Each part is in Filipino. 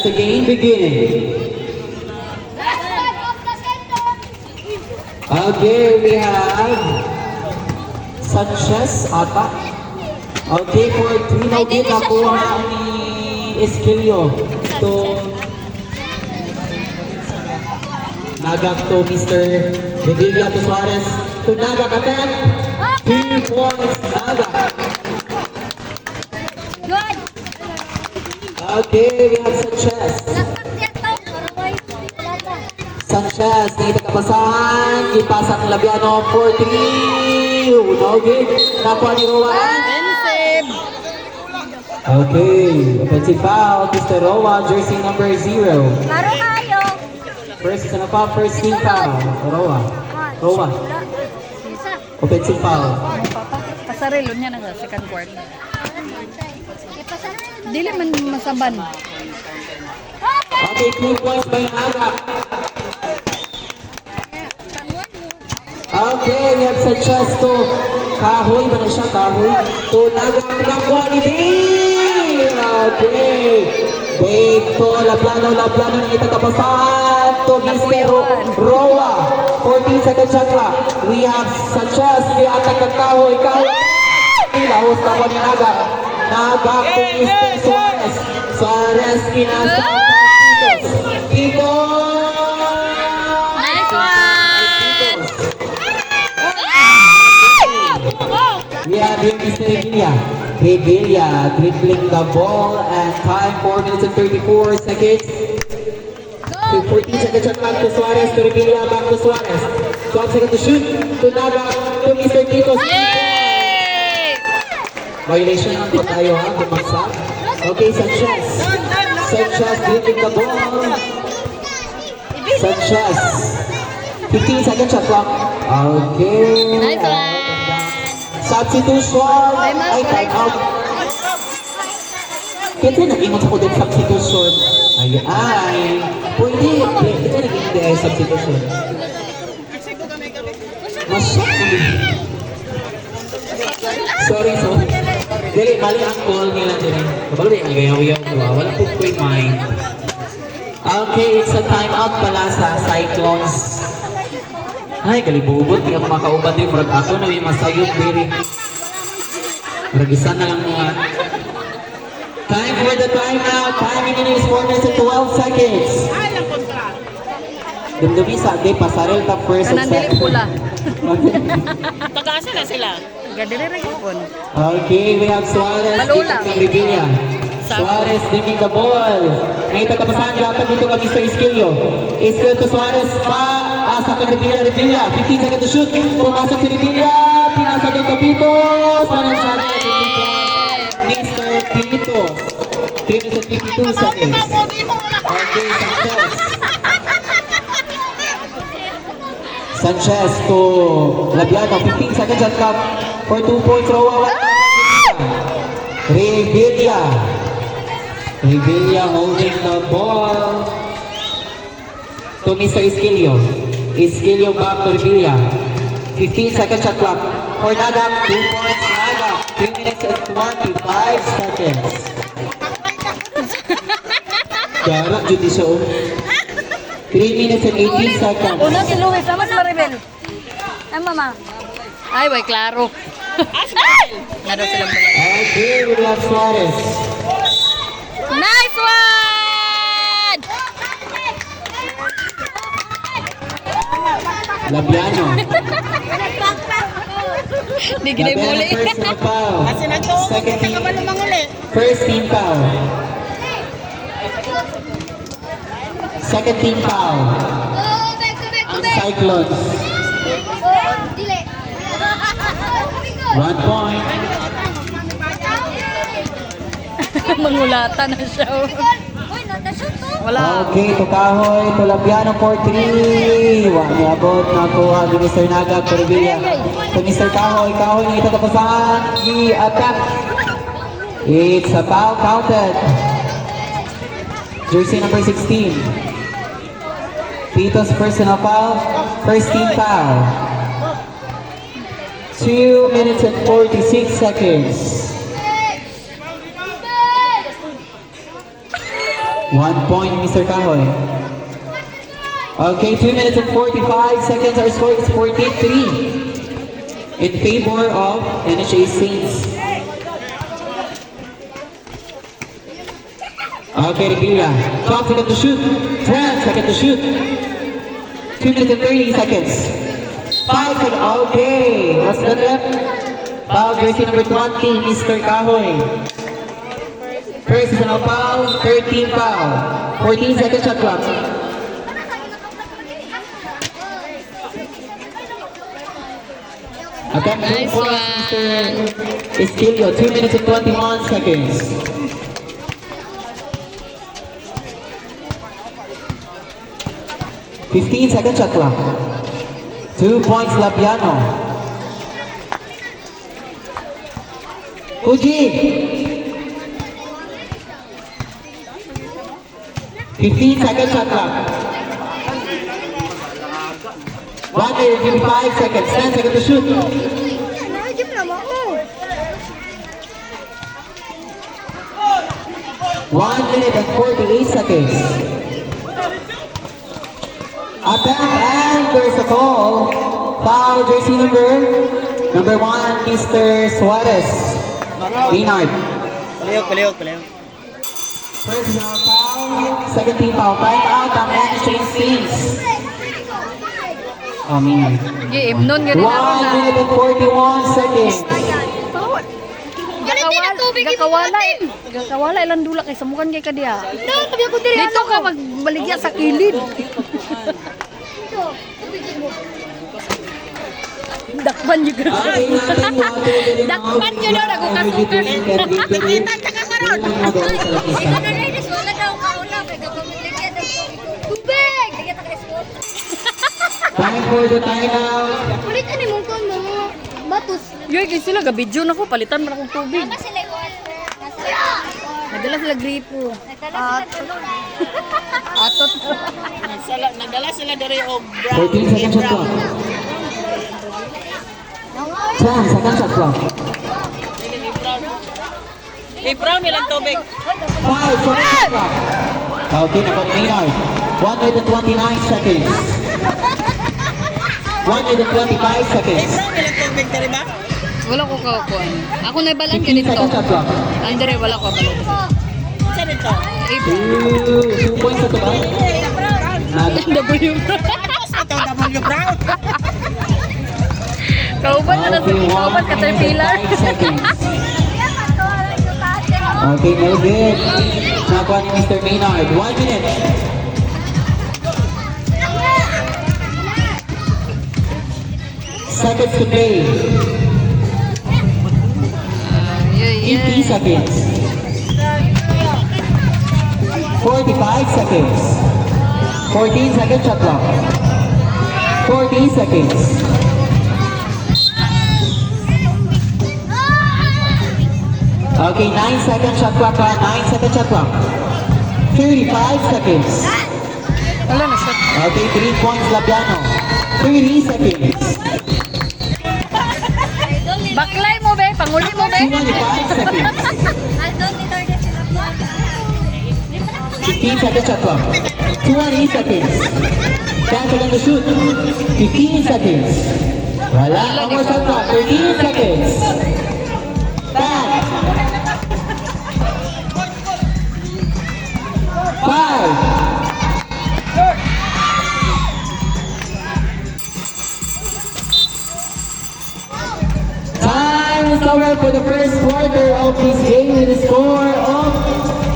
Let the game begin. Okay, we have Sanchez ata. Okay, for 3 na din nakuha ni Esquilio. To Nagak to Mr. Revilla to Suarez. To Nagak attempt. 2 points Nagak. Good. Okay, we have Sanchez. Sanchez, nakita-kapasahan, ipasa ng Labiano for 3. Okay, nakuha ni Roa. Okay, offensive foul, Mr. Roa, jersey number 0. Laro kayo. First team foul, Roa. Offensive foul. Pasarelo niya na sa second quarter. Dili man masaban. Okay, 2 points by Nagak. Okay, we have Sanchez to Kahoy ba na siya? Kahoy to Nagak nakuha ni Dave. Okay. Dave to Laplano na itatapasan to Mr. Roa. 14 seconds shot clock. We have Sanchez. We attack ng Kahoy. Lahos na po ni Nagak. Nagak to Mr. Suarez. Suarez kinasa. Titos. Nice one! We have here Mr. Revilla dribbling the ball and time 4 minutes and 34 seconds. 14 seconds shot clock to Suarez, to Revilla, back to Suarez. 12 seconds to shoot, to Nagak, to Mr. Titos. Violation ang pa tayo ha, bumagsak. Okay, Sanchez. Sanchez dribbling the ball. Sanchez. 15 seconds shot clock. Okay. Nice one! Substitution! Ay, time out. Kasi nag-ingot ako din substitution. Ay. Pwede. Kasi nag-ingot din substitution. Sorry. Dili, mali ang call nila din. Kabalo din, agayaw-yaw. Wala po ko yung mind. Okay, it's a timeout pala sa Cyclones. Ay, kalibubot. Hindi ako makauban din. Murag ako na may masayog. Murag isa na lang mga. Time for the timeout. Timing in is 4 minutes and 12 seconds. Dumdumi sa ade, pasarel ka first and Kanan dili second. pula. Tagasa na sila. Gadire ra gyapon. Okay, we have Suarez. Malula. Dito kang Revilla. Suarez digging the ball. May tatapasan dapat dito kami sa Esquilio. Esquilio to Suarez pa. Asa kang Revilla. 15 seconds to shoot. Pumasok si Revilla. Pinasok yung Kapitos. Parang siya na. Mr. Pitos. 3 minutes and 52 seconds. Okay, Sanchez to Labiano. 15 seconds shot clock for 2 points. Roa. Revilla holding the ball to Mr. Esquilio. Esquilio back to Revilla. 15 seconds shot clock for Nagak. 2 points Nagak. 3 minutes and 25 seconds. Garak judisyo. 3 minutes and 18 seconds. Una si Luis, sama sa Maribel. Ay mama. Ay, way klaro. Nado silang dalawa. Okay, we have Suarez. Nice one! Labiano. Di gina Labiano muli. personal foul. Kasi nagtuong Second ka team. naman lumanguli. First team foul. Second team foul. Ang Cyclones. 1 point. Mangulata na siya. Wala. Okay, Tukahoy, Tulabiano for 3. Wani abot nakuha ni Mr. Nagak, Revilla. To Mr. Kahoy, Kahoy na itatapasan. I-attack. It's a foul counted. Jersey number 16. Tito's personal foul. First team foul. 2 minutes and 46 seconds. 1 point, Mr. Kahoy. Okay, 2 minutes and 45 seconds. Our score is 14-3 in favor of NHA Saints. Okay, Rivera. 12 seconds to shoot. 12 seconds to shoot. 2 minutes and 30 seconds. 5 seconds. Okay. What's that left? Foul jersey number 20, Mr. Kahoy. First is an foul, 13 foul. 14 seconds shot clock. Attempt Nice for Mr. Esquilio, 2 minutes and 21 seconds. Fifteen seconds shot clock. 2 points Labiano. Uji. 15 seconds shot clock. 1 minute and 5 seconds. 10 seconds to shoot. 1 minute and 48 seconds. Attack and there's a call. Foul jersey number 1, Mr. Suarez. Maynard. Palihog. First now foul, second team foul. Time out ang NHA Saints. Oh, Maynard. Gi-imnon ganun 1 na. minute and 41 seconds. Gakawala ilang dula kay samukan kay kadiya. Dito ka magbaligya sa kilid. Dakpan juga. Dakpan yun daw, nagukasukan. Nakikita ka karon. Tubig! Time for the timeout. Kulitan ni mong kon mga batos. Yoy, kasi sila gabidyo na ko, palitan mo na akong tubig. Mama sila iwan. Nadala sila gripo. Atot. Atot. Nagdala sila dari og 14 seconds shot clock. 10 seconds shot clock. Brown nilang tubig. 5 seconds shot clock. Okay, na Maynard. 1 minute and 29 seconds. 1 minute and 25 seconds. Brown nilang tubig dari ba? Wala ko kakuan. Ako na balan 15 ganito. seconds shot clock. Andre, wala ko balan. Sa dito. Two points ito ba? W. Tapos ito W Brown. Kauban na sa kauban caterpillar. 5 seconds. Okay, no good. Nakuha ni Mr. Maynard. 1 minute. Seconds to play. 50 seconds. 45 seconds. 14 seconds shot clock. 40 seconds. Okay, 9 seconds shot clock. 9 seconds shot clock. 35 seconds. Wala na shot. Okay, 3 points Labiano. 30 seconds. Baklay mo be, panguli mo be. 25 seconds. 15 seconds shot clock. 20 seconds. 10 seconds to shoot. 15 seconds. Wala na more shot clock. 13 seconds. 10. 5. Time is over for the first quarter of this game with a score of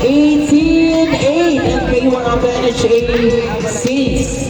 18-8 in favor of NHA Saints.